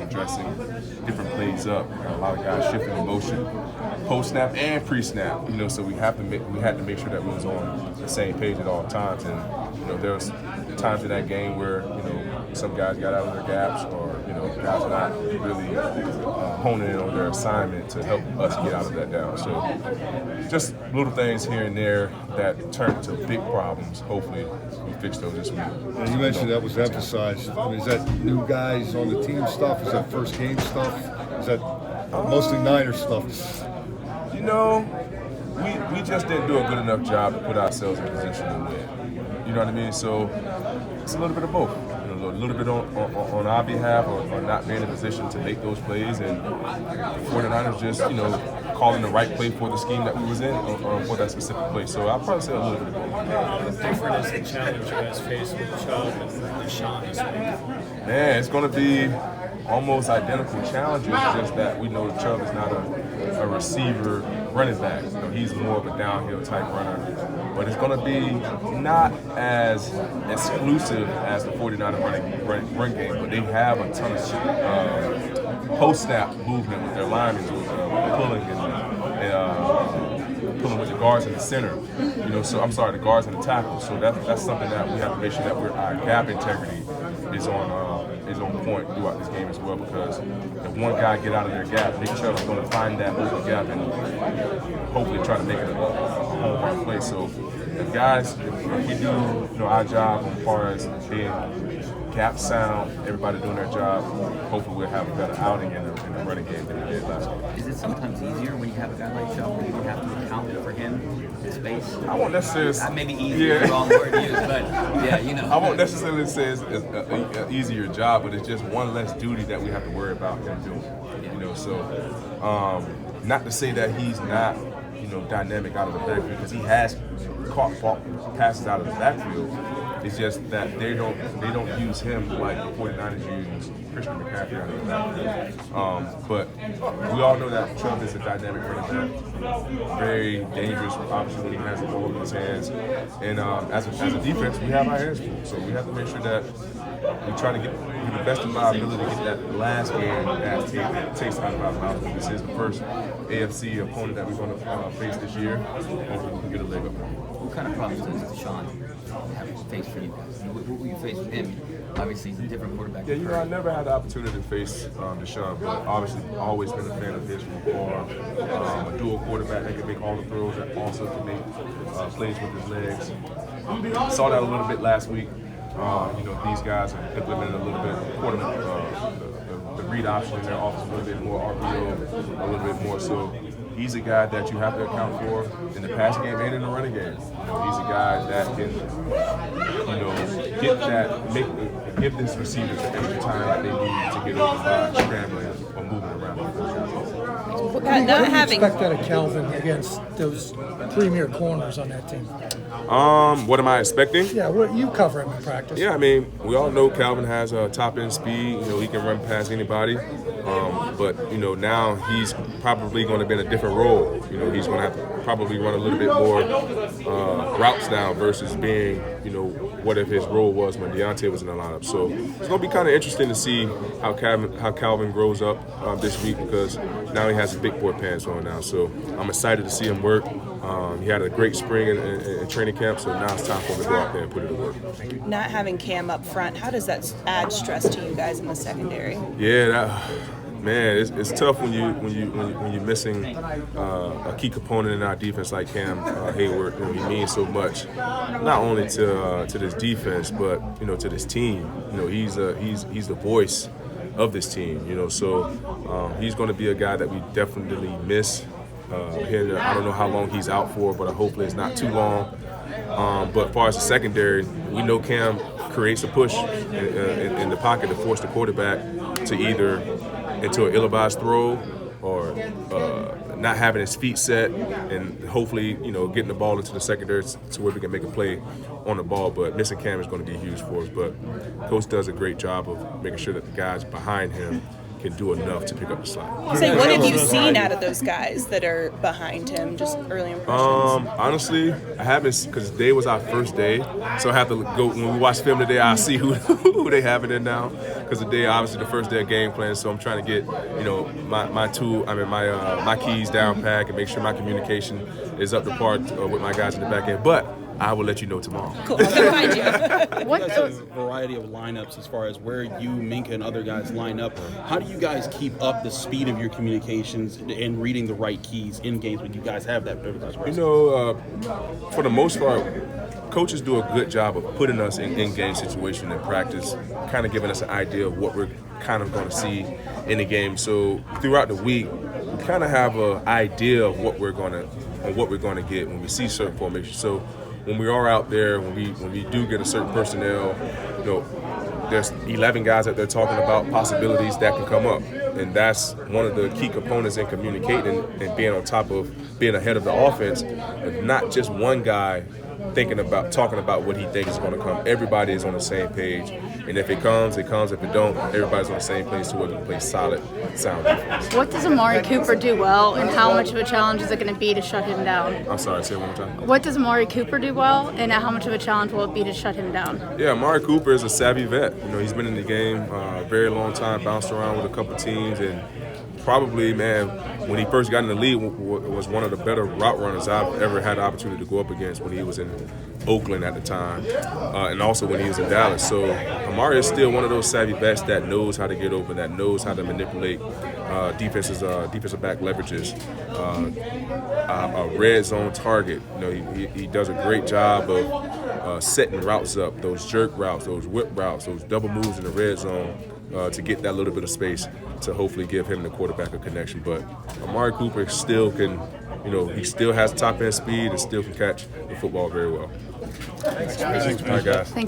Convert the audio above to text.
dressing different plays up. And a lot of guys shifting in motion, post-snap and pre-snap. So we had to make sure that we was on the same page at all times. And there was times in that game where some guys got out of their gaps, or guys not really honing in on their assignment to help us get out of that down. So just little things here and there that turned into big problems. Hopefully we fix those this week. And you mentioned that was emphasized. I mean, is that new guys on the team stuff? Is that first game stuff? Is that mostly Niner stuff? We just didn't do a good enough job to put ourselves in position to win. You know what I mean? So it's a little bit of both. A little bit on our behalf, or not being in a position to make those plays, and 49ers just calling the right play for the scheme that we was in, or for that specific play. So I'll probably say a little bit of both. How different is the challenge you guys face with Chubb and Deshaun this week? Man, it's going to be almost identical challenges, just that we know Chubb is not a receiver running back. He's more of a downhill type runner. But it's going to be not as exclusive as the 49er run game, but they have a ton of post-snap movement with their linemen, pulling and pulling with the guards in the center. The guards and the tackles. So that's something that we have to make sure that our gap integrity is on point throughout this game as well, because if one guy get out of their gap, Nick Chubb is going to find that open gap and hopefully try to make it a home run play. So if guys, if we do our job as far as being gap sound, everybody doing their job, hopefully we'll have a better outing in the running game than we did last week. Is it sometimes easier when you have a guy like Chubb, where you don't have to account for him in space? I won't necessarily say maybe easier is the wrong word to use, but I won't necessarily say it's an easier job, but it's just one less duty that we have to worry about him doing. Not to say that he's not dynamic out of the backfield, because he has caught passes out of the backfield. It's just that they don't use him like the 49ers use Christian McCaffrey out of the backfield. But we all know that Chubb is a dynamic running back, very dangerous, obviously, when he has the ball in his hands. And as a defense, we have our hands full, so we have to make sure that we try to get the best of our ability to get that last game that takes out of our mouth. This is the first AFC opponent that we're going to face this year. Hopefully we can get a leg up. What kind of problems does Deshaun have faced for you guys? What will you face with him? Obviously, he's a different quarterback. Yeah, I never had the opportunity to face Deshaun, but obviously always been a fan of his from afar. A dual quarterback that can make all the throws, that also can make plays with his legs. Saw that a little bit last week. These guys have implemented a little bit the read option in their offense, a little bit more RPO, a little bit more. So he's a guy that you have to account for in the passing game and in the running game. He's a guy that can, give this receivers the extra time that they need to get over by scrambling or moving around. What do you expect out of Calvin against those premier corners on that team? What am I expecting? Yeah, you cover him in practice. Yeah, I mean, we all know Calvin has top end speed. He can run past anybody. But now he's probably going to be in a different role. He's going to have to probably run a little bit more routes now versus being, what if his role was when Deontay was in the lineup. So it's going to be kind of interesting to see how Calvin grows up this week, because now he has his big boy pants on now. So I'm excited to see him work. He had a great spring in training camp, so now it's time for him to go out there and put it to work. Not having Cam up front, how does that add stress to you guys in the secondary? Yeah, it's tough when you're missing a key component in our defense like Cam Heyward. He means so much, not only to this defense, but to this team. He's the voice of this team. So he's going to be a guy that we definitely miss. I don't know how long he's out for, but hopefully it's not too long. But as far as the secondary, we know Cam creates a push in the pocket to force the quarterback to either into an ill-advised throw or not having his feet set, and hopefully getting the ball into the secondary to where we can make a play on the ball. But missing Cam is going to be huge for us. But Coach does a great job of making sure that the guys behind him can do enough to pick up the slack. Say, what have you seen out of those guys that are behind him? Just early impressions. Honestly, I haven't, because today was our first day, so I have to go, when we watch film today, I'll see who they have in there now, because today, obviously, the first day of game plan, so I'm trying to get, my keys down pat and make sure my communication is up to par with my guys in the back end, but I will let you know tomorrow. Cool. I'll come find you. You guys have a variety of lineups as far as where you, Minka, and other guys line up. How do you guys keep up the speed of your communications and reading the right keys in games when you guys have that privilege? For the most part, coaches do a good job of putting us in game situation in practice, kind of giving us an idea of what we're kind of going to see in the game. So throughout the week, we kind of have an idea of what we're going to get when we see certain formations. So when we are out there, when we do get a certain personnel, there's 11 guys that they're talking about possibilities that can come up, and that's one of the key components in communicating and being on top of being ahead of the offense, and not just one guy talking about what he thinks is going to come. Everybody is on the same page, and if it comes, it comes. If it don't, everybody's on the same page so we can play solid, sound defense. What does Amari Cooper do well, and how much of a challenge is it going to be to shut him down? I'm sorry, say it one more time. What does Amari Cooper do well, and how much of a challenge will it be to shut him down? Yeah, Amari Cooper is a savvy vet. He's been in the game a very long time, bounced around with a couple teams, and probably, man, when he first got in the league, was one of the better route runners I've ever had the opportunity to go up against when he was in Oakland at the time, and also when he was in Dallas. So Amari is still one of those savvy vets that knows how to get open, that knows how to manipulate defensive back leverages, a red zone target. He does a great job of setting routes up, those jerk routes, those whip routes, those double moves in the red zone, to get that little bit of space to hopefully give him and the quarterback a connection. But Amari Cooper still can, he still has top end speed and still can catch the football very well. Thanks, guys.